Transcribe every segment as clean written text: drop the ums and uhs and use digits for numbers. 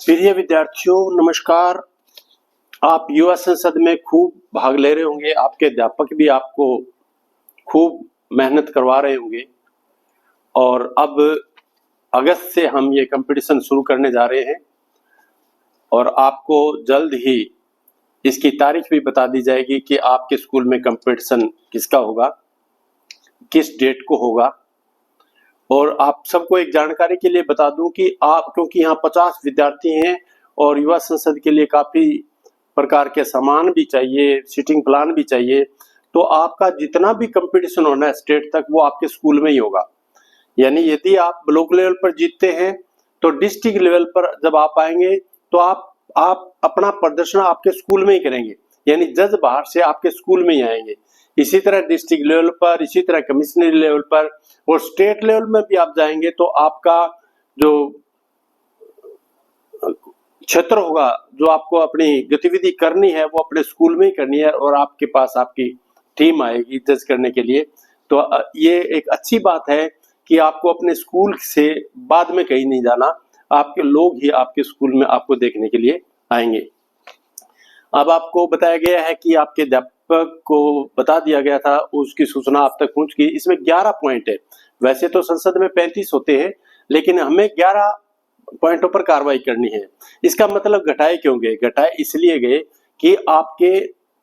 प्रिय विद्यार्थियों नमस्कार। आप युवा संसद में खूब भाग ले रहे होंगे, आपके अध्यापक भी आपको खूब मेहनत करवा रहे होंगे और अब अगस्त से हम ये कंपटीशन शुरू करने जा रहे हैं और आपको जल्द ही इसकी तारीख भी बता दी जाएगी कि आपके स्कूल में कंपटीशन किसका होगा, किस डेट को होगा। और आप सबको एक जानकारी के लिए बता दूं कि आप, क्योंकि यहाँ 50 विद्यार्थी हैं और युवा संसद के लिए काफी प्रकार के सामान भी चाहिए, सीटिंग प्लान भी चाहिए, तो आपका जितना भी कंपटीशन होना है स्टेट तक वो आपके स्कूल में ही होगा। यानी यदि आप ब्लॉक लेवल पर जीतते हैं तो डिस्ट्रिक्ट लेवल पर जब आप आएंगे तो आप अपना प्रदर्शन आपके स्कूल में ही करेंगे, यानी जज बाहर से आपके स्कूल में ही आएंगे। इसी तरह डिस्ट्रिक्ट लेवल पर, इसी तरह कमिश्नरी लेवल पर और स्टेट लेवल में भी आप जाएंगे तो आपका जो क्षेत्र होगा, जो आपको अपनी गतिविधि करनी है वो अपने स्कूल में ही करनी है और आपके पास आपकी टीम आएगी जज करने के लिए। तो ये एक अच्छी बात है कि आपको अपने स्कूल से बाद में कहीं नहीं जाना, आपके लोग ही आपके स्कूल में आपको देखने के लिए आएंगे। अब आपको बताया गया है कि आपके अध्यापक को बता दिया गया था, उसकी सूचना आप तक पहुंच गई। इसमें 11 पॉइंट है। वैसे तो संसद में 35 होते हैं, लेकिन हमें 11 पॉइंटों पर कार्रवाई करनी है। इसका मतलब घटाए क्यों गए? घटाए इसलिए गए कि आपके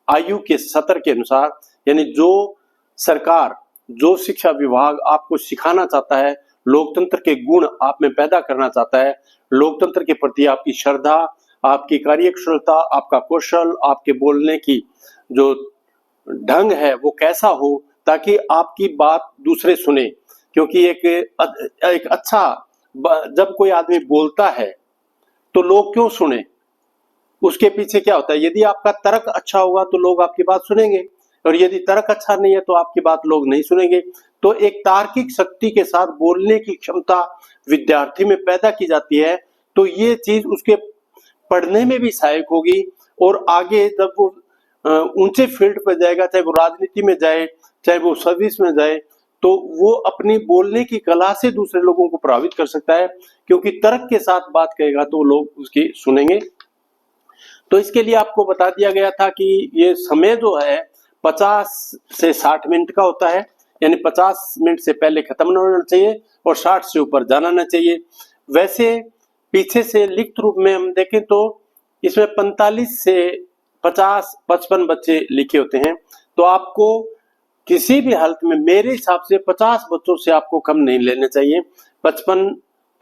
आयु के स्तर के अनुसार, यानी जो सरकार, जो शिक्षा विभाग आपको सिखाना चाहता है, लोकतंत्र के गुण आप में पैदा करना चाहता है, लोकतंत्र के प्रति आपकी श्रद्धा, आपकी कार्यकुशलता, आपका कौशल, आपके बोलने की जो ढंग है वो कैसा हो, ताकि आपकी बात दूसरे सुने। क्योंकि एक अच्छा, जब कोई आदमी बोलता है तो लोग क्यों सुने, उसके पीछे क्या होता है। यदि आपका तर्क अच्छा होगा तो लोग आपकी बात सुनेंगे, और यदि तर्क अच्छा नहीं है तो आपकी बात लोग नहीं सुनेंगे। तो एक तार्किक शक्ति के साथ बोलने की क्षमता विद्यार्थी में पैदा की जाती है, तो ये चीज उसके पढ़ने में भी सहायक होगी और आगे जब वो ऊंचे फील्ड पर जाएगा, चाहे वो राजनीति में जाए, चाहे वो सर्विस में जाए, तो वो अपनी बोलने की कला से दूसरे लोगों को प्रभावित कर सकता है, क्योंकि तर्क के साथ बात करेगा तो लोग उसकी सुनेंगे। तो इसके लिए आपको बता दिया गया था कि ये समय जो है 50 से 60 मिनट का होता है, यानी 50 मिनट से पहले खत्म न होना चाहिए और 60 से ऊपर जाना न चाहिए। वैसे पीछे से लिखित रूप में हम देखें तो इसमें 45 से 50-55 बच्चे लिखे होते हैं, तो आपको किसी भी हालत में मेरे हिसाब से 50 बच्चों से आपको कम नहीं लेने चाहिए। 55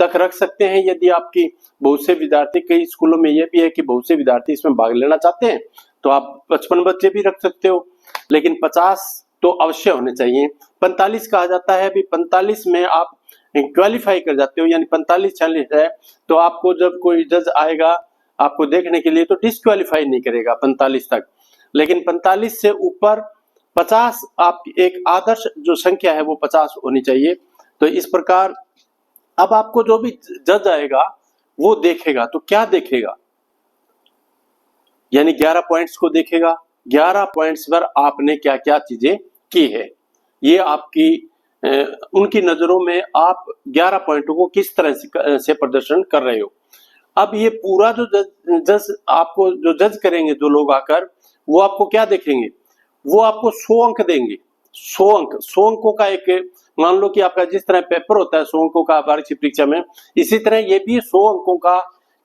तक रख सकते हैं यदि आपकी बहुत से विद्यार्थी, कई स्कूलों में यह भी है कि बहुत से विद्यार्थी इसमें भाग लेना चाहते हैं तो आप 55 बच्चे भी रख सकते हो, लेकिन 50 तो अवश्य होने चाहिए। 45 कहा जाता है, अभी 45 में आप क्वालिफाई कर जाते हो, यानी 45-46 है तो आपको जब कोई जज आएगा आपको देखने के लिए तो डिस्क्वालीफाई नहीं करेगा 45 तक। लेकिन 45 से ऊपर 50 आपकी एक आदर्श जो संख्या है वो 50 होनी चाहिए। तो इस प्रकार अब आपको जो भी जज आएगा वो देखेगा, तो क्या देखेगा, यानी 11 पॉइंट्स को देखेगा। 11 पॉइंट्स पर आपने क्या क्या चीजें की है, ये आपकी उनकी नजरों में आप 11 पॉइंटों को किस तरह से प्रदर्शन कर रहे हो। अब ये पूरा जो जज आपको जो जज करेंगे, जो लोग आकर, वो आपको क्या देखेंगे, वो आपको 100 अंक देंगे। 100 अंकों का एक, मान लो कि आपका जिस तरह पेपर होता है 100 अंकों का वार्षिक परीक्षा में, इसी तरह ये भी 100 अंकों का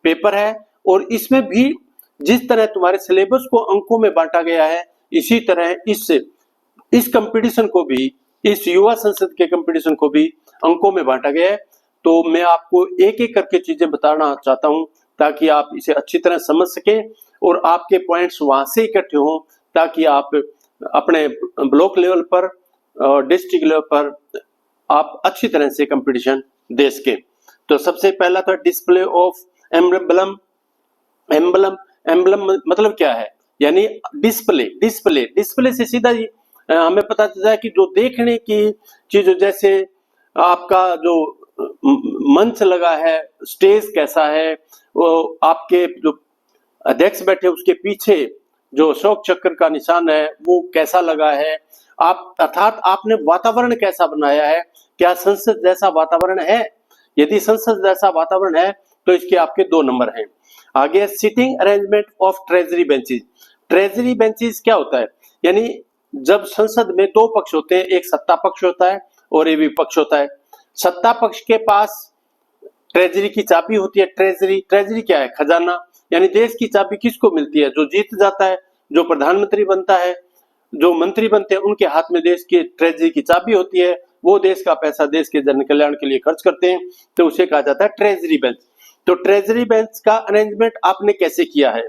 पेपर है। और इसमें भी जिस तरह तुम्हारे सिलेबस को अंकों में बांटा गया है, इसी तरह इस कंपटीशन को भी, इस युवा संसद के कंपटीशन को भी अंकों में बांटा गया है। तो मैं आपको एक एक करके चीजें बताना चाहता हूं ताकि आप इसे अच्छी तरह समझ सकें और आपके पॉइंट्स वहां से इकट्ठे हों, ताकि आप अपने ब्लॉक लेवल पर और डिस्ट्रिक्ट लेवल पर आप अच्छी तरह से कंपटीशन दे सकें। तो सबसे पहला था डिस्प्ले ऑफ एम्बलम। एम्बलम मतलब क्या है, यानी डिस्प्ले से सीधा ही हमें पता चलता है कि जो देखने की चीज, जैसे आपका जो मंच लगा है, स्टेज कैसा है, वो आपके जो अध्यक्ष बैठे उसके पीछे जो अशोक चक्र का निशान है वो कैसा लगा है, आप अर्थात आपने वातावरण कैसा बनाया है, क्या संसद जैसा वातावरण है। यदि संसद जैसा वातावरण है तो इसके आपके 2 नंबर हैं। आगे sitting arrangement of treasury benches. Treasury benches क्या होता है, यानी जब संसद में दो पक्ष होते हैं, एक सत्ता पक्ष होता है और एक विपक्ष होता है। सत्ता पक्ष के पास ट्रेजरी की चाबी होती है। ट्रेजरी क्या है, खजाना, यानी देश की चाबी किसको मिलती है, जो जीत जाता है, जो प्रधानमंत्री बनता है, जो मंत्री बनते हैं, उनके हाथ में देश की ट्रेजरी की चाबी होती है। वो देश का पैसा देश के जन कल्याण के लिए खर्च करते हैं, तो उसे कहा जाता है ट्रेजरी बेंच। तो ट्रेजरी बेंच का अरेंजमेंट आपने कैसे किया है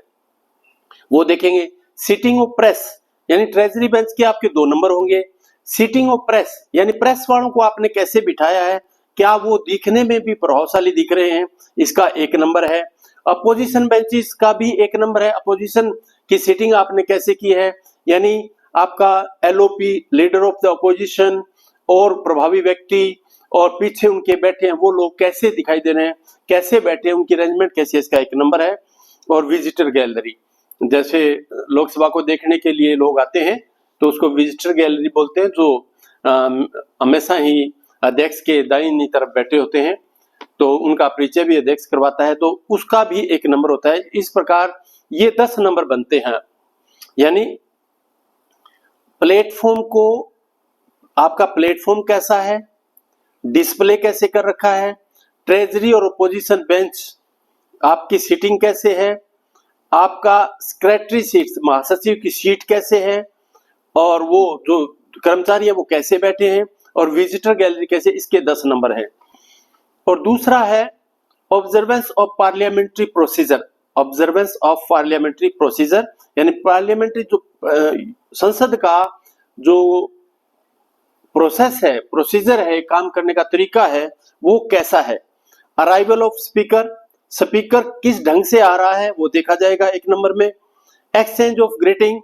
वो देखेंगे। सीटिंग ऑफ प्रेस, यानी ट्रेजरी बेंच के आपके 2 नंबर होंगे। सीटिंग ऑफ प्रेस, यानी प्रेस वालों को आपने कैसे बिठाया है, क्या वो दिखने में भी प्रभावशाली दिख रहे हैं, इसका 1 नंबर है। अपोजिशन बेंचेस का भी 1 नंबर है। अपोजिशन की सीटिंग आपने कैसे की है, यानी आपका LOP, leader of the opposition, और प्रभावी व्यक्ति और पीछे उनके बैठे हैं वो लोग कैसे दिखाई दे रहे हैं, कैसे बैठे हैं, उनकी अरेंजमेंट कैसी है, इसका 1 नंबर है। और विजिटर गैलरी, जैसे लोकसभा को देखने के लिए लोग आते हैं तो उसको विजिटर गैलरी बोलते हैं, जो हमेशा ही अध्यक्ष के दाहिनी तरफ बैठे होते हैं, तो उनका परिचय भी अध्यक्ष करवाता है, तो उसका भी 1 नंबर होता है। इस प्रकार ये 10 नंबर बनते हैं। यानी प्लेटफॉर्म को, आपका प्लेटफॉर्म कैसा है, डिस्प्ले कैसे कर रखा है, ट्रेजरी और अपोजिशन बेंच आपकी सीटिंग कैसे है, आपका सेक्रेटरी सीट, महासचिव की सीट कैसे है, और वो जो कर्मचारी है वो कैसे बैठे हैं, और विजिटर गैलरी कैसे, इसके 10 नंबर है। और दूसरा है observance of parliamentary procedure. Observance of parliamentary procedure, यानी पार्लियामेंट्री जो संसद का जो प्रोसेस है, प्रोसीजर है, काम करने का तरीका है, वो कैसा है। अराइवल ऑफ स्पीकर, स्पीकर किस ढंग से आ रहा है वो देखा जाएगा 1 नंबर में। एक्सचेंज ऑफ ग्रीटिंग,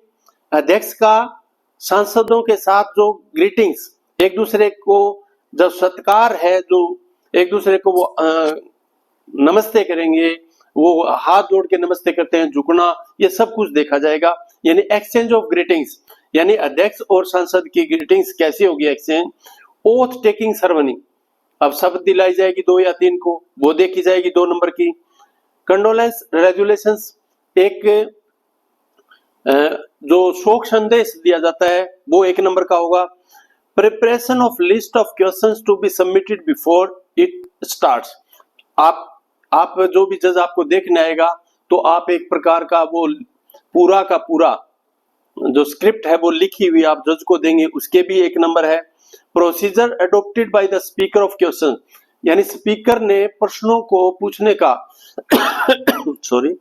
अध्यक्ष का सांसदों के साथ जो ग्रीटिंग्स, एक दूसरे को जो सत्कार है, जो एक दूसरे को वो नमस्ते करेंगे, वो हाथ जोड़ के नमस्ते करते हैं, झुकना, ये सब कुछ देखा जाएगा। यानी एक्सचेंज ऑफ ग्रीटिंग्स, यानी अध्यक्ष और सांसद की ग्रीटिंग्स कैसी होगी, एक्सचेंज। ओथ टेकिंग सेरेमनी, अब शपथ दिलाई जाएगी 2 या 3 को, वो देखी जाएगी 2 नंबर की। कंडोलेंस रेजुलेशंस, एक जो शोक संदेश दिया जाता है वो 1 नंबर का होगा। Preparation of list of questions to be submitted before it starts, आप जो भी जज आपको देखने आएगा तो आप एक प्रकार का वो पूरा का पूरा जो स्क्रिप्ट है वो लिखी हुई आप जज को देंगे, उसके भी 1 नंबर है। Procedure adopted by the speaker of question, यानी स्पीकर ने प्रश्नों को पूछने का सॉरी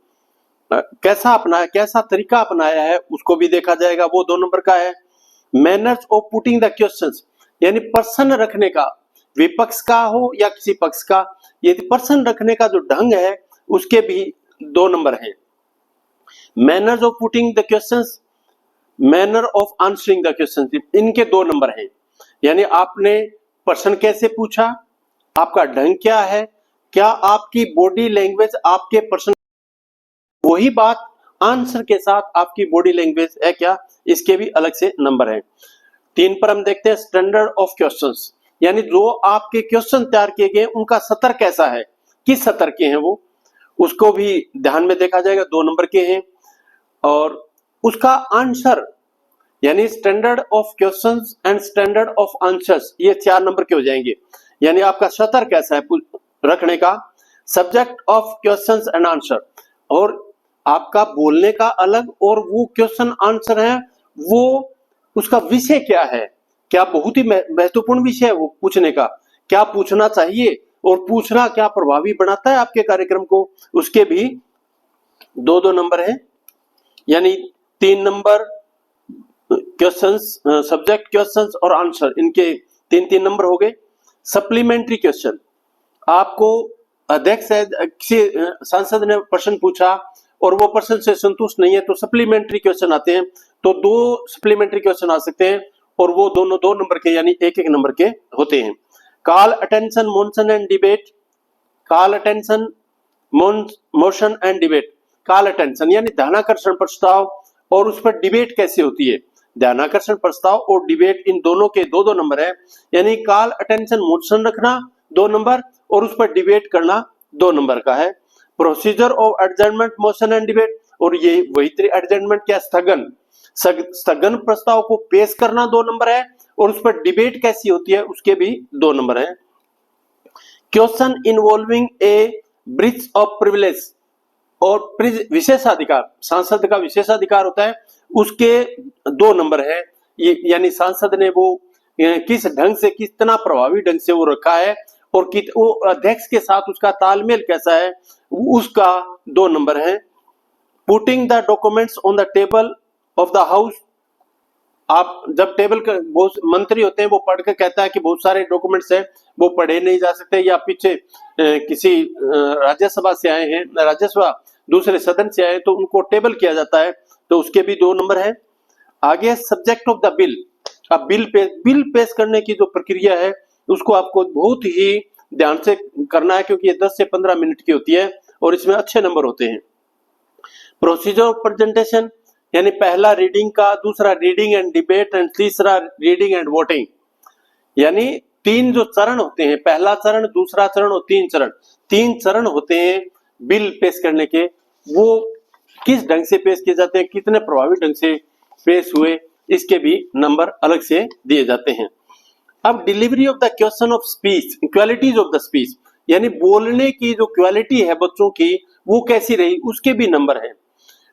कैसा अपनाया, कैसा तरीका अपनाया है, उसको भी देखा जाएगा, वो 2 नंबर का है। Manners of putting the questions, यानी प्रश्न रखने का, विपक्ष का हो या किसी पक्ष का, यदि प्रश्न रखने का जो ढंग है उसके भी 2 नंबर है। Manners of putting the questions, manner of answering the questions, इनके 2 नंबर हैं। यानी आपने प्रश्न कैसे पूछा, आपका ढंग क्या है, क्या आपकी बॉडी लैंग्वेज आपके प्रश्न, वही बात आंसर के साथ आपकी बॉडी लैंग्वेज है क्या, इसके भी अलग से नंबर हैं। 3 पर हम देखते हैं स्टैंडर्ड ऑफ क्वेश्चंस, यानी जो आपके क्वेश्चन तैयार किए गए उनका सतर कैसा है, किस सतर के हैं वो, उसको भी ध्यान में देखा जाएगा, 2 नंबर के हैं। और उसका आंसर, यानी standard of questions and standard of answers, ये 4 नंबर के हो जाएंगे। यानी आपका सतर कैसा है रखने का। Subject of questions and answer, और आपका बोलने का अलग, और वो क्वेश्चन आंसर है वो उसका विषय क्या है, क्या बहुत ही महत्वपूर्ण विषय है वो पूछने का, क्या पूछना चाहिए, और पूछना क्या प्रभावी बनाता है आपके कार्यक्रम को, उसके भी 2-2 नंबर है। यानी 3 नंबर क्वेश्चंस, सब्जेक्ट क्वेश्चंस और आंसर, इनके 3-3 नंबर हो गए। सप्लीमेंट्री क्वेश्चन, आपको अध्यक्ष है, किसी सांसद ने प्रश्न पूछा और वो प्रश्न से संतुष्ट नहीं है तो सप्लीमेंट्री क्वेश्चन आते हैं, तो 2 सप्लीमेंट्री क्वेश्चन आ सकते हैं, और वो दोनों 2 नंबर के यानी 1-1 नंबर के होते हैं। Call attention motion and debate, call attention motion and debate, call attention यानी ध्यानाकर्षण प्रस्ताव, और उस पर डिबेट कैसे होती है, ध्यानाकर्षण प्रस्ताव और डिबेट, इन दोनों के 2-2 नंबर है। यानी कॉल अटेंशन मोशन रखना 2 नंबर, और उस पर डिबेट करना 2 नंबर का है। Procedure of adjournment motion and debate, और ये वही एडजर्नमेंट क्या, स्थगन प्रस्ताव को पेश करना 2 नंबर है, और उस पर डिबेट कैसी होती है उसके भी 2 नंबर है। Question involving A breach of privilege, और विशेषाधिकार, सांसद का विशेषाधिकार होता है, उसके 2 नंबर है। ये यानी सांसद ने वो किस ढंग से, कितना प्रभावी ढंग से वो रखा है, और वो अध्यक्ष के साथ उसका तालमेल कैसा है, उसका 2 नंबर है। Putting the documents on the table of the house, आप जब टेबल का बहुत मंत्री होते हैं वो पढ़ के कहता है कि बहुत सारे डॉक्यूमेंट्स हैं वो पढ़े नहीं जा सकते, या पीछे किसी राज्यसभा से आए हैं, राज्यसभा दूसरे सदन से आए तो उनको टेबल किया जाता है, तो उसके भी 2 नंबर है। आगे सब्जेक्ट ऑफ द बिल, अब बिल पेश करने की जो प्रक्रिया है उसको आपको बहुत ही ध्यान से करना है, क्योंकि ये 10 से 15 मिनट की होती है और इसमें अच्छे नंबर होते हैं। प्रोसीजर ऑफ प्रेजेंटेशन, यानी पहला रीडिंग का, दूसरा रीडिंग एंड डिबेट, एंड तीसरा रीडिंग एंड वोटिंग, यानी 3 जो चरण होते हैं, पहला चरण, दूसरा चरण और 3 चरण होते हैं बिल पेश करने के, वो किस ढंग से पेश किए जाते हैं, कितने प्रभावी ढंग से पेश हुए, इसके भी नंबर अलग से दिए जाते हैं। अब delivery of the question of speech, qualities of the speech, यानी बोलने की जो क्वालिटी है बच्चों की वो कैसी रही, उसके भी नंबर है।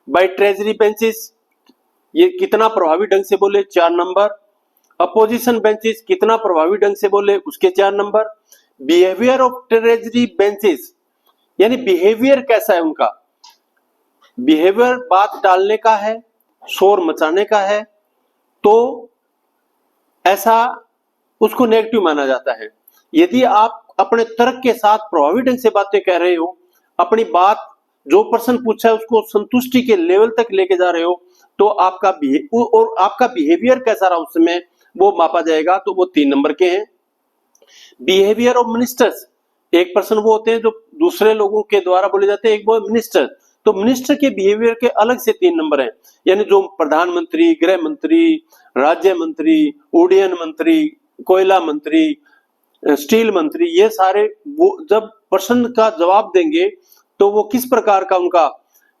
बाय ट्रेजरी बेंचेस, ये कितना प्रभावी ढंग से बोले, 4 नंबर। अपोजिशन बेंचेस, कितना प्रभावी ढंग से बोले, उसके 4 number. Behaviour of treasury benches, यानी बिहेवियर कैसा है उनका, बिहेवियर बात टालने का है, शोर मचाने का है, तो ऐसा उसको नेगेटिव माना जाता है। यदि आप अपने तर्क के साथ प्रभावी ढंग से बातें कह रहे हो, अपनी बात जो प्रश्न पूछा है उसको संतुष्टि के लेवल तक लेके जा रहे हो, तो आपका बिहेवियर कैसा रहा उस समय वो मापा जाएगा, तो वो 3 नंबर के हैं। बिहेवियर ऑफ मिनिस्टर्स, एक पर्सन वो होते हैं जो दूसरे लोगों के द्वारा बोले जाते हैं, एक वो मिनिस्टर, तो मिनिस्टर के बिहेवियर के अलग से 3 नंबर हैं, यानी जो प्रधानमंत्री, गृह मंत्री, राज्य मंत्री, उड्डयन मंत्री, कोयला मंत्री, स्टील मंत्री, ये सारे वो जब प्रश्न का जवाब देंगे तो वो किस प्रकार का उनका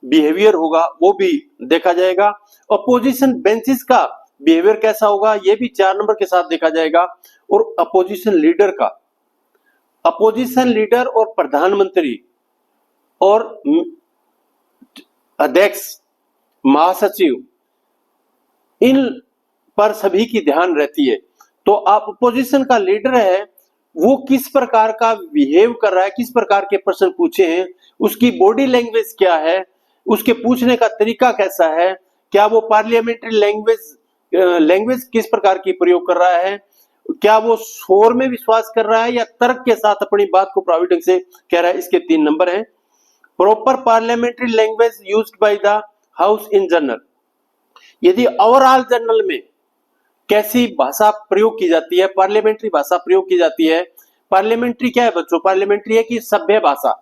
बिहेवियर होगा वो भी देखा जाएगा। अपोजिशन बेंचेस का बिहेवियर कैसा होगा ये भी 4 नंबर के साथ देखा जाएगा। और अपोजिशन लीडर का, अपोजिशन लीडर और प्रधानमंत्री और अध्यक्ष, महासचिव, इन पर सभी की ध्यान रहती है। तो आप अपोजिशन का लीडर है वो किस प्रकार का बिहेव कर रहा है, किस प्रकार के प्रश्न पूछे हैं, उसकी बॉडी लैंग्वेज क्या है, उसके पूछने का तरीका कैसा है, क्या वो पार्लियामेंट्री लैंग्वेज किस प्रकार की प्रयोग कर रहा है, क्या वो शोर में विश्वास कर रहा है या तर्क के साथ अपनी बात को प्रभावी ढंग से कह रहा है, इसके 3 नंबर हैं। Proper parliamentary language used by the house in general, यदि ओवरऑल जनरल में कैसी भाषा प्रयोग की जाती है, पार्लियामेंट्री भाषा प्रयोग की जाती है। पार्लियामेंट्री क्या है बच्चों, पार्लियामेंट्री है कि सभ्य भाषा,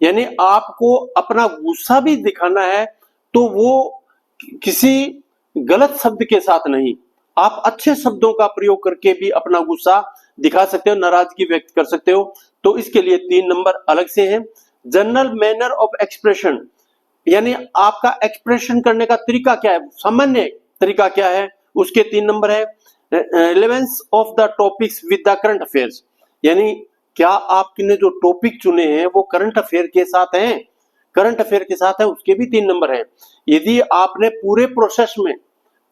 यानी आपको अपना गुस्सा भी दिखाना है तो वो किसी गलत शब्द के साथ नहीं, आप अच्छे शब्दों का प्रयोग करके भी अपना गुस्सा दिखा सकते हो, नाराजगी व्यक्त कर सकते हो, तो इसके लिए 3 नंबर अलग से हैं। जनरल मैनर ऑफ एक्सप्रेशन, यानी आपका एक्सप्रेशन करने का तरीका क्या है, सामान्य तरीका क्या है, उसके 3 नंबर है। Relevance of the topics with the current affairs, यानी क्या आपने जो टॉपिक चुने हैं वो करंट अफेयर के साथ हैं, करंट अफेयर के साथ है, उसके भी 3 नंबर हैं। यदि आपने पूरे प्रोसेस में,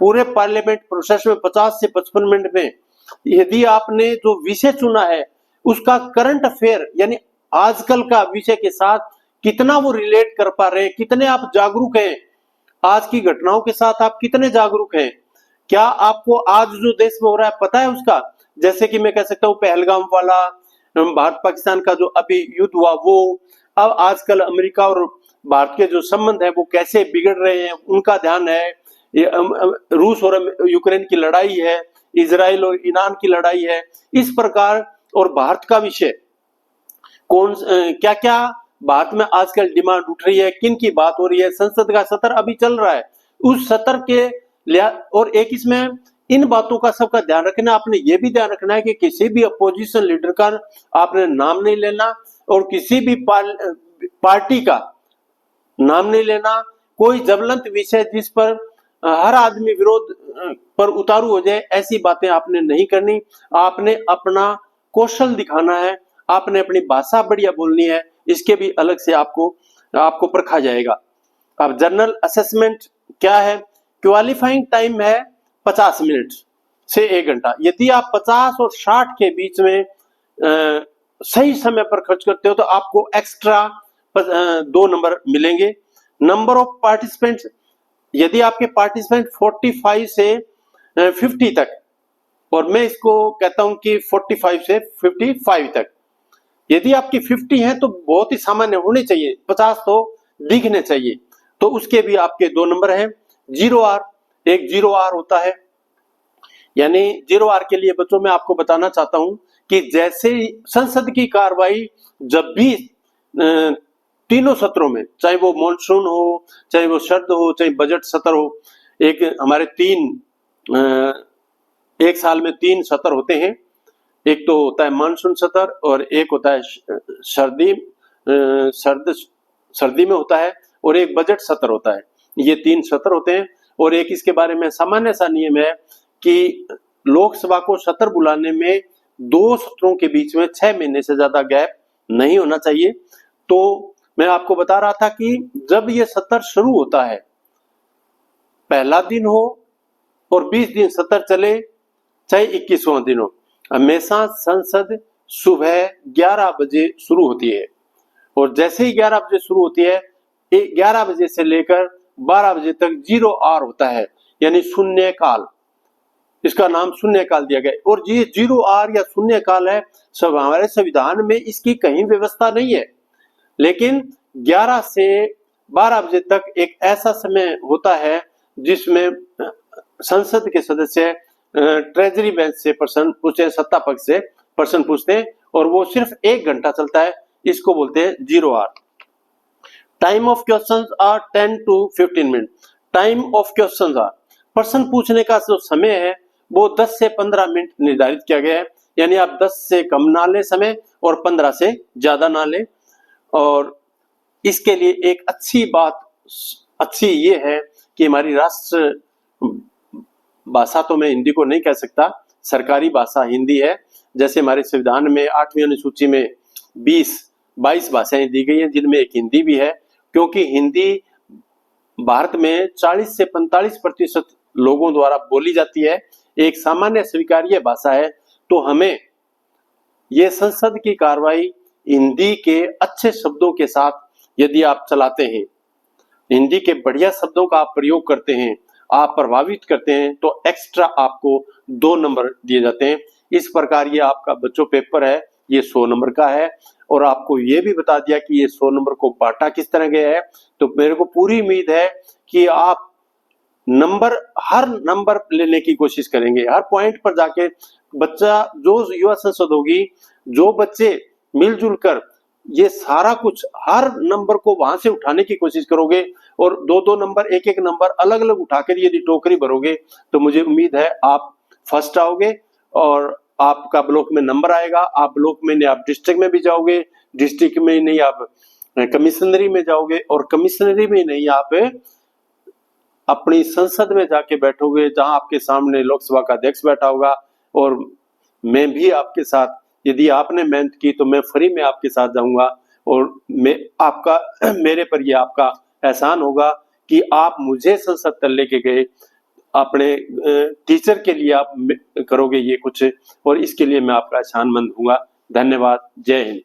पूरे पार्लियामेंट प्रोसेस में 50 से 55 मिनट में यदि आपने जो विषय चुना है उसका करंट अफेयर यानी आजकल का विषय के साथ कितना वो रिलेट कर पा रहे हैं, कितने आप जागरूक हैं, आज की घटनाओं के साथ आप कितने जागरूक हैं, क्या आपको आज जो देश में हो रहा है पता है उसका। जैसे कि मैं कह सकता हूँ पहलगाम वाला, भारत पाकिस्तान का जो अभी युद्ध हुआ वो, अब आजकल अमेरिका और भारत के जो संबंध है वो कैसे बिगड़ रहे हैं उनका ध्यान है, रूस और यूक्रेन की लड़ाई है, इजराइल और ईरान की लड़ाई है, इस प्रकार। और भारत का विषय कौन, क्या क्या भारत में आजकल डिमांड उठ रही है, किन की बात हो रही है, संसद का सत्र अभी चल रहा है, उस सत्र के और एक इसमें इन बातों का सबका ध्यान रखना। आपने ये भी ध्यान रखना है कि किसी भी अपोजिशन लीडर का आपने नाम नहीं लेना और किसी भी पार्टी का नाम नहीं लेना, कोई ज्वलंत विषय जिस पर हर आदमी विरोध पर उतारू हो जाए, ऐसी बातें आपने नहीं करनी। आपने अपना कौशल दिखाना है, आपने अपनी भाषा बढ़िया बोलनी है, इसके भी अलग से आपको परखा जाएगा। अब जर्नल असेसमेंट क्या है? क्वालिफाइंग टाइम है 50 मिनट से 1 घंटा। यदि आप 50 और 60 के बीच में सही समय पर खर्च करते हो तो आपको एक्स्ट्रा 2 नंबर मिलेंगे। नंबर ऑफ पार्टिसिपेंट्स, यदि आपके पार्टिसिपेंट 45 से 50 तक, और मैं इसको कहता हूं कि 45 से 55 तक, यदि आपकी 50 है तो बहुत ही सामान्य होने चाहिए, 50 तो दिखने चाहिए, तो उसके भी आपके 2 नंबर हैं। 0R, एक 0R होता है, यानी 0R के लिए बच्चों मैं आपको बताना चाहता हूं कि जैसे संसद की कार्रवाई जब भी तीनों सत्रों में, चाहे वो मॉनसून हो, चाहे वो शरद हो, चाहे बजट सत्र हो, एक हमारे एक साल में 3 सत्र होते हैं। एक तो होता है मानसून सत्र और एक होता है सर्दी में होता है, और एक बजट सत्र होता है। ये 3 सत्र होते हैं। और एक इसके बारे में सामान्य सा नियम है कि लोकसभा को सत्र बुलाने में 2 सत्रों के बीच में 6 महीने से ज्यादा गैप नहीं होना चाहिए। तो मैं आपको बता रहा था कि जब ये सत्र शुरू होता है, पहला दिन हो और 20 दिन सत्र चले, चाहे 21वां दिन हो, हमेशा संसद सुबह 11 बजे शुरू होती है। और जैसे ही 11 बजे शुरू होती है, 11 बजे से लेकर 12 बजे तक 0R होता है, यानी शून्य काल। इसका नाम शून्य काल दिया गया। और ये 0R या शून्य काल है, सब हमारे संविधान में इसकी कहीं व्यवस्था नहीं है, लेकिन 11 से 12 बजे तक एक ऐसा समय होता है जिसमें संसद के सदस्य ट्रेजरी बेंच से प्रश्न पूछते हैं, सत्ता पक्ष से प्रश्न पूछते हैं, और वो सिर्फ 1 घंटा चलता है। इसको बोलते हैं 0R। Time of questions are 10 to 15 minute. Time of questions are, प्रश्न पूछने का जो समय है वो 10 से 15 मिनट निर्धारित किया गया है, यानी आप 10 से कम ना ले समय और 15 से ज्यादा ना ले। और इसके लिए एक अच्छी ये है कि हमारी राष्ट्र भाषा, तो मैं हिंदी को नहीं कह सकता, सरकारी भाषा हिंदी है। जैसे हमारे संविधान में 8वीं अनुसूची में 22 भाषाएं दी गई हैं, जिनमें एक हिंदी भी है, क्योंकि हिंदी भारत में 40 से 45% लोगों द्वारा बोली जाती है, एक सामान्य स्वीकार्य भाषा है। तो हमें ये संसद की कार्रवाई हिंदी के अच्छे शब्दों के साथ यदि आप चलाते हैं, हिंदी के बढ़िया शब्दों का आप प्रयोग करते हैं, आप प्रभावित करते हैं, तो एक्स्ट्रा आपको 2 नंबर दिए जाते हैं। इस प्रकार ये आपका बच्चों पेपर है, ये 100 नंबर का है। और आपको ये भी बता दिया कि ये 100 नंबर को बांटा किस तरह गया है। तो मेरे को पूरी उम्मीद है कि आप हर नंबर लेने की कोशिश करेंगे, हर पॉइंट पर जाके बच्चा, जो युवा संसद होगी, जो बच्चे मिलजुल कर ये सारा कुछ हर नंबर को वहां से उठाने की कोशिश करोगे, और 2-2 नंबर, एक नंबर अलग अलग उठाकर यदि टोकरी भरोगे, तो मुझे उम्मीद है आप फर्स्ट आओगे और आपका ब्लॉक में नंबर आएगा। आप ब्लॉक में नहीं, आप डिस्ट्रिक्ट में भी जाओगे, डिस्ट्रिक्ट में नहीं आप कमिश्नरी में जाओगे, और कमिश्नरी में नहीं आप अपनी संसद में जाके बैठोगे, जहां आपके सामने लोकसभा का अध्यक्ष बैठा होगा। और मैं भी आपके साथ, यदि आपने मेहनत की तो मैं फ्री में आपके साथ जाऊंगा, और मेरे पर ये आपका एहसान होगा कि आप मुझे संसद तक लेके गए। अपने टीचर के लिए आप करोगे ये कुछ, और इसके लिए मैं आपका एहसानमंद हूँगा। धन्यवाद। जय हिंद।